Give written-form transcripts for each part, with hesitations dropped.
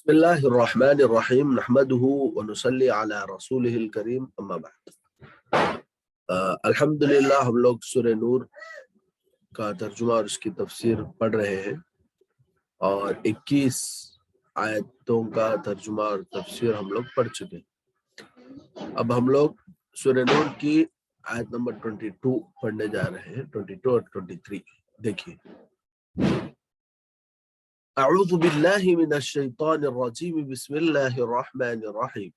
بسم الله الرحمن الرحيم نحمده ونصلي على رسوله الكريم اما بعد الحمدللہ ہم لوگ سورہ نور کا ترجمہ اور اس کی تفسیر پڑھ رہے ہیں اور 21 آیتوں کا ترجمہ اور تفسیر ہم لوگ پڑھ چکے ہیں۔ اب ہم لوگ سورہ نور کی آیت نمبر 22 پڑھنے جا رہے ہیں، 22 اور 23 دیکھیے۔ اعوذ باللہ من الشیطان الرجیم بسم اللہ الرحمن الرحیم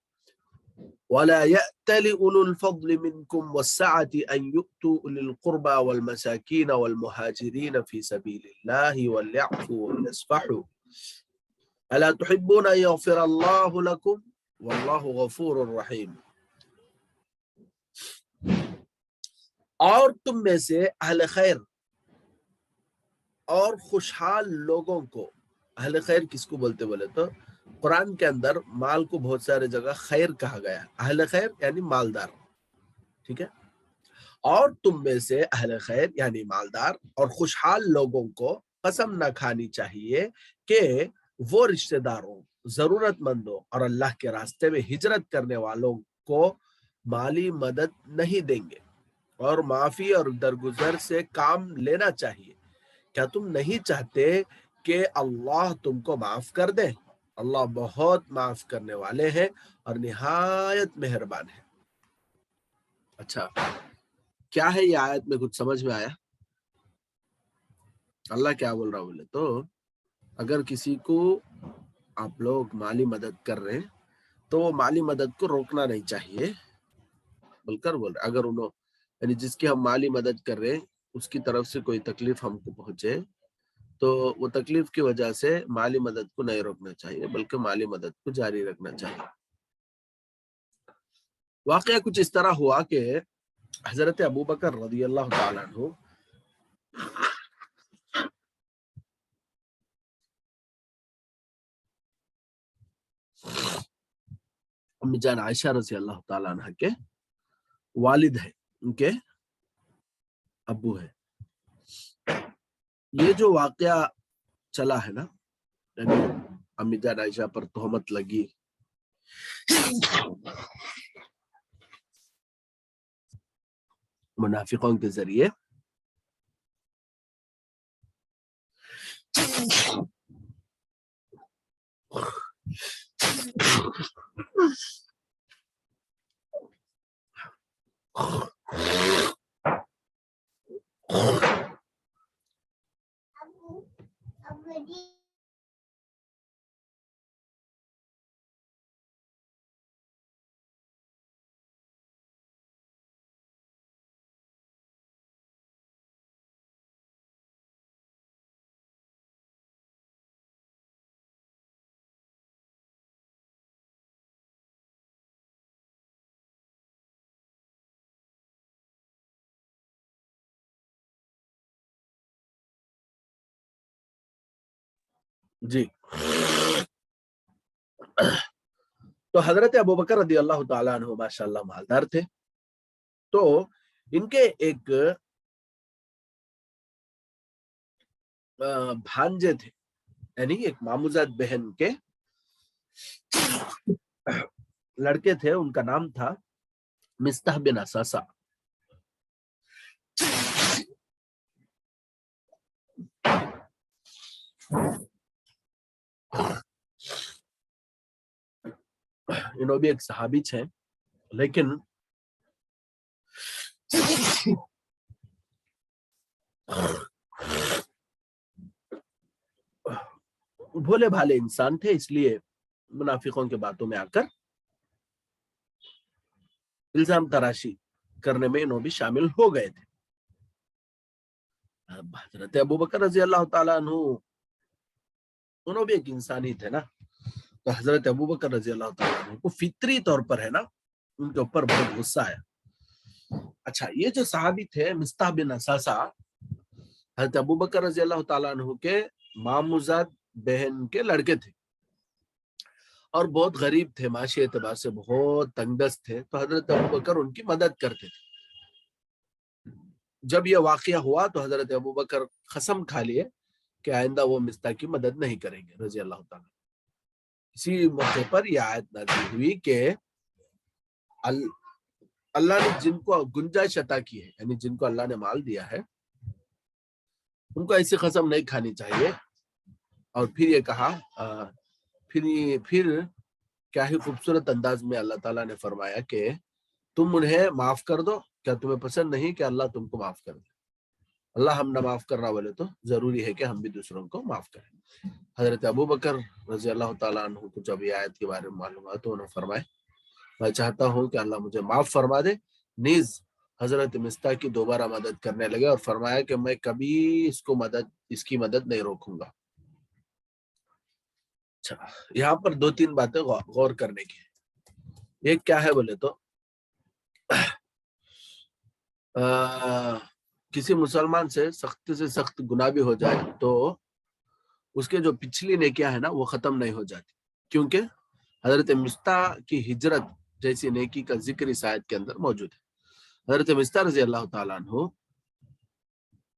ولا يأتل أولو الفضل منكم والسعة أن يؤتوا أولي القربى والمساكين والمهاجرين في سبيل الله وليعفوا ويصفحوا ألا تحبون أن يغفر الله لكم والله غفور رحيم۔ اور تم میں سے اہل خیر اور خوشحال لوگوں کو، اہل خیر کس کو بولتے بولے تو قرآن کے اندر مال کو بہت سارے جگہ خیر کہا گیا ہے۔ اہل خیر یعنی مالدار، ٹھیک ہے۔ اور تم میں سے اہل خیر یعنی مالدار اور خوشحال لوگوں کو قسم نہ کھانی چاہیے کہ وہ رشتہ داروں، ضرورت مندوں اور اللہ کے راستے میں ہجرت کرنے والوں کو مالی مدد نہیں دیں گے، اور معافی اور درگزر سے کام لینا چاہیے۔ کیا تم نہیں چاہتے کہ اللہ تم کو معاف کر دے؟ اللہ بہت معاف کرنے والے ہیں اور نہایت مہربان ہے۔ اچھا، کیا ہے یہ آیت میں کچھ سمجھ میں آیا؟ اللہ کیا بول رہا بولے تو اگر کسی کو آپ لوگ مالی مدد کر رہے ہیں تو وہ مالی مدد کو روکنا نہیں چاہیے، بول رہے اگر انہوں یعنی جس کی ہم مالی مدد کر رہے ہیں اس کی طرف سے کوئی تکلیف ہم کو پہنچے تو وہ تکلیف کی وجہ سے مالی مدد کو نہیں روکنا چاہیے بلکہ مالی مدد کو جاری رکھنا چاہیے۔ واقعہ کچھ اس طرح ہوا کہ حضرت ابوبکر رضی اللہ تعالیٰ عنہ امی جان عائشہ رضی اللہ تعالیٰ عنہ کے والد ہیں، ان کے ابو ہیں۔ یہ جو واقعہ چلا ہے نا، یعنی امی جان عائشہ پر تہمت لگی، منافقوں کے ذریعے، جی تو حضرت ابوبکر رضی اللہ تعالیٰ عنہ ماشاءاللہ مالدار تھے، تو ان کے ایک بھانجے تھے، یعنی ایک ماموزاد بہن کے لڑکے تھے، ان کا نام تھا مصطح بن اساسہ۔ انہوں بھی ایک صحابی ہیں، لیکن بھولے بھالے انسان تھے، اس لیے منافقوں کے باتوں میں آ کر الزام تراشی کرنے میں انہوں بھی شامل ہو گئے تھے۔ حضرت ابوبکر رضی اللہ تعالیٰ عنہ انہوں بھی ایک انسان ہی تھے نا، تو حضرت ابوبکر رضی اللہ تعالیٰ عنہ کو فطری طور پر ہے نا ان کے اوپر بہت غصہ آیا۔ اچھا، یہ جو صحابی تھے مصطح بن اساسہ حضرت ابوبکر رضی اللہ تعالیٰ عنہ کے ماموزاد بہن کے لڑکے تھے اور بہت غریب تھے، معاشی اعتبار سے بہت تنگ دست تھے، تو حضرت ابوبکر ان کی مدد کرتے تھے۔ جب یہ واقعہ ہوا تو حضرت ابوبکر قسم کھا لیے کہ آئندہ وہ مصطح کی مدد نہیں کریں گے رضی اللہ تعالیٰ۔ اسی موقع پر یہ آیت نازل ہوئی کہ اللہ نے جن کو گنجائش عطا کی ہے، یعنی جن کو اللہ نے مال دیا ہے، ان کو ایسی قسم نہیں کھانی چاہیے. اور پھر یہ کہا پھر کیا ہی خوبصورت انداز میں اللہ تعالیٰ نے فرمایا کہ تم انہیں معاف کر دو. کیا تمہیں پسند نہیں کہ اللہ تم کو معاف کر دے؟ اللہ ہم نہ معاف کرنا بولے تو ضروری ہے کہ ہم بھی دوسروں کو معاف کریں. حضرت ابو بکر رضی اللہ تعالیٰ عنہ کو جب یہ آیت کے بارے میں معلوم ہوا تو انہوں نے فرمائے میں چاہتا ہوں کہ اللہ مجھے معاف فرما دے. نیز حضرت مستح کی دوبارہ مدد کرنے لگے اور فرمایا کہ میں کبھی اس کی مدد نہیں روکوں گا. اچھا، یہاں پر 2-3 باتیں غور کرنے کی. ایک کیا ہے بولے تو کسی مسلمان سے سخت گناہ بھی ہو جائے تو اس کے جو پچھلی نیکیاں ہیں نا وہ ختم نہیں ہو جاتی، کیونکہ حضرت مستح کی ہجرت جیسی نیکی کا ذکر اس آیت کے اندر موجود ہے. حضرت مستح رضی اللہ تعالیٰ عنہ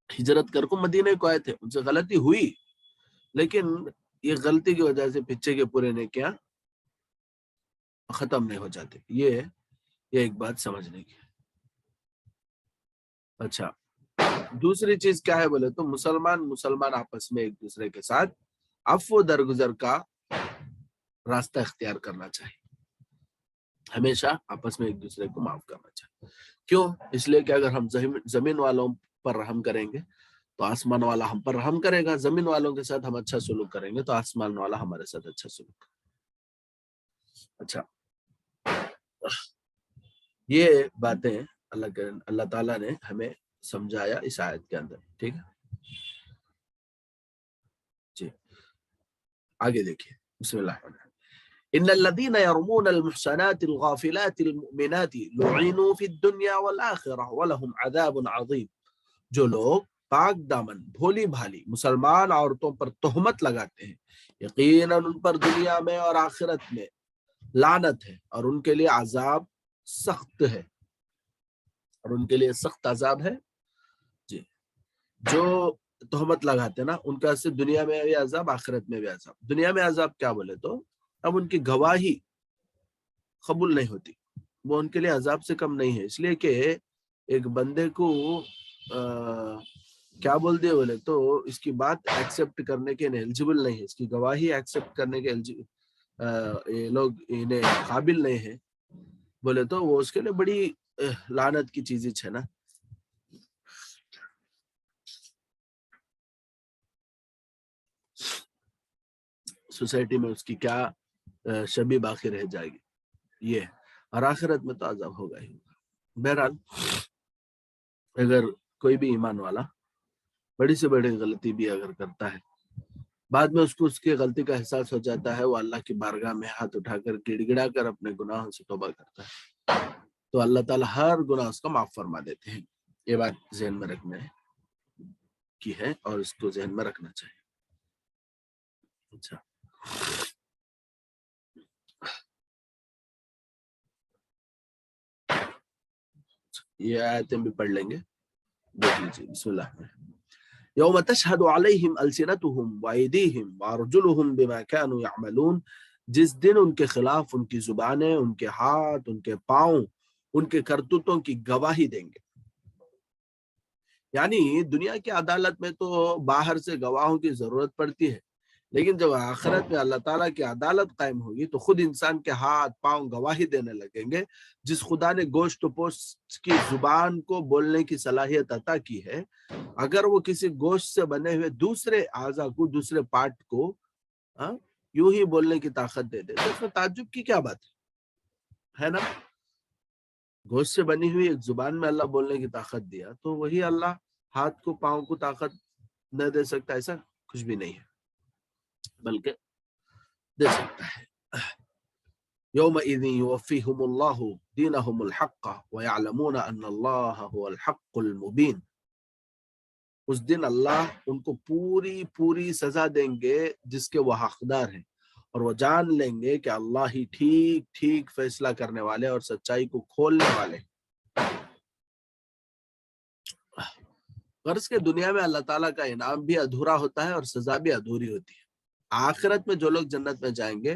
ہجرت کر کو مدینے کو آئے تھے. ان سے غلطی ہوئی، لیکن یہ غلطی کی وجہ سے پیچھے کے پورے نیکیاں ختم نہیں ہو جاتے. یہ ایک بات سمجھنے کی. اچھا، دوسری چیز کیا ہے بولے تو مسلمان آپس میں ایک دوسرے کے ساتھ عفو درگزر کا راستہ اختیار کرنا چاہیے. ہمیشہ آپس میں ایک دوسرے کو معاف کرنا چاہیے. کیوں؟ اس لیے کہ اگر ہم زمین والوں پر رحم کریں گے تو آسمان والا ہم پر رحم کرے گا. زمین والوں کے ساتھ ہم اچھا سلوک کریں گے تو آسمان والا ہمارے ساتھ اچھا سلوک کرے گا. اچھا، یہ باتیں اللہ تعالیٰ نے ہمیں سمجھایا اس آیت کے اندر. ٹھیک ہے جی، آگے دیکھیے. بسم اللہ الرحمن الرحیم. ان الذين يرمون المحصنات الغافلات المؤمنات لعنوا في الدنيا والآخرة ولهم عذاب عظيم. جو لوگ پاک دامن بھولی بھالی مسلمان عورتوں پر تہمت لگاتے ہیں، یقیناً ان پر دنیا میں اور آخرت میں لعنت ہے اور ان کے لیے عذاب سخت ہے. اور ان کے لیے سخت عذاب ہے. جی، جو تہمت لگاتے نا ان کا سے دنیا میں بھی عذاب، آخرت میں بھی عذاب. دنیا میں عذاب کیا بولے تو اب ان کی گواہی قبول نہیں ہوتی، وہ ان کے لیے عذاب سے کم نہیں ہے. اس لیے کہ ایک بندے کو کیا بول دے بولے تو اس کی بات ایکسپٹ کرنے کے ایلیجیبل نہیں ہے، اس کی گواہی ایکسپٹ کرنے کے یہ لوگ انہیں قابل نہیں ہے بولے تو وہ اس کے لیے بڑی لعنت کی چیز ہے نا. سوسائٹی میں اس کی کیا شبی باقی رہ جائے گی. یہ اور آخرت میں تو عذاب ہوگا ہی. بہرحال اگر کوئی بھی ایمان والا بڑی سے بڑی غلطی بھی اگر کرتا ہے، بعد میں اس کو اس کی غلطی کا احساس ہو جاتا ہے، وہ اللہ کی بارگاہ میں ہاتھ اٹھا کر گڑ گڑا کر اپنے گناہوں سے توبہ کرتا ہے تو اللہ تعالیٰ ہر گناہ اس کا معاف فرما دیتے ہیں. یہ بات ذہن میں رکھنے کی ہے اور اس کو ذہن میں رکھنا چاہیے. اچھا، یہ آیتیں بھی پڑھ لیں گے، دیکھ لیجیے. بسم اللہ الرحمن الرحیم. یوم تشہد علیہم السنتہم وایدیہم وارجلہم بما کانوا یعملون. جس دن ان کے خلاف ان کی زبانیں، ان کے ہاتھ، ان کے پاؤں ان کے کرتوتوں کی گواہی دیں گے. یعنی دنیا کی عدالت میں تو باہر سے گواہوں کی ضرورت پڑتی ہے، لیکن جب آخرت میں اللہ تعالیٰ کی عدالت قائم ہوگی تو خود انسان کے ہاتھ پاؤں گواہی دینے لگیں گے. جس خدا نے گوشت و پوست کی زبان کو بولنے کی صلاحیت عطا کی ہے، اگر وہ کسی گوشت سے بنے ہوئے دوسرے اعضاء کو، دوسرے پارٹ کو یوں ہی بولنے کی طاقت دے دے تو اس میں تعجب کی کیا بات ہے نا. گوشت سے بنی ہوئی ایک زبان میں اللہ بولنے کی طاقت دیا تو وہی اللہ ہاتھ کو پاؤں کو طاقت نہ دے سکتا؟ ایسا کچھ بھی نہیں ہے، بلکہ دے سکتا ہے. یومئذ یوفیہم اللہ دینہم الحق ویعلمون ان اللہ هو الحق المبین. اس دن اللہ ان کو پوری سزا دیں گے جس کے وہ حقدار ہیں، اور وہ جان لیں گے کہ اللہ ہی ٹھیک فیصلہ کرنے والے اور سچائی کو کھولنے والے. غرض کے دنیا میں اللہ تعالیٰ کا انعام بھی ادھورا ہوتا ہے اور سزا بھی ادھوری ہوتی ہے. آخرت میں جو لوگ جنت میں جائیں گے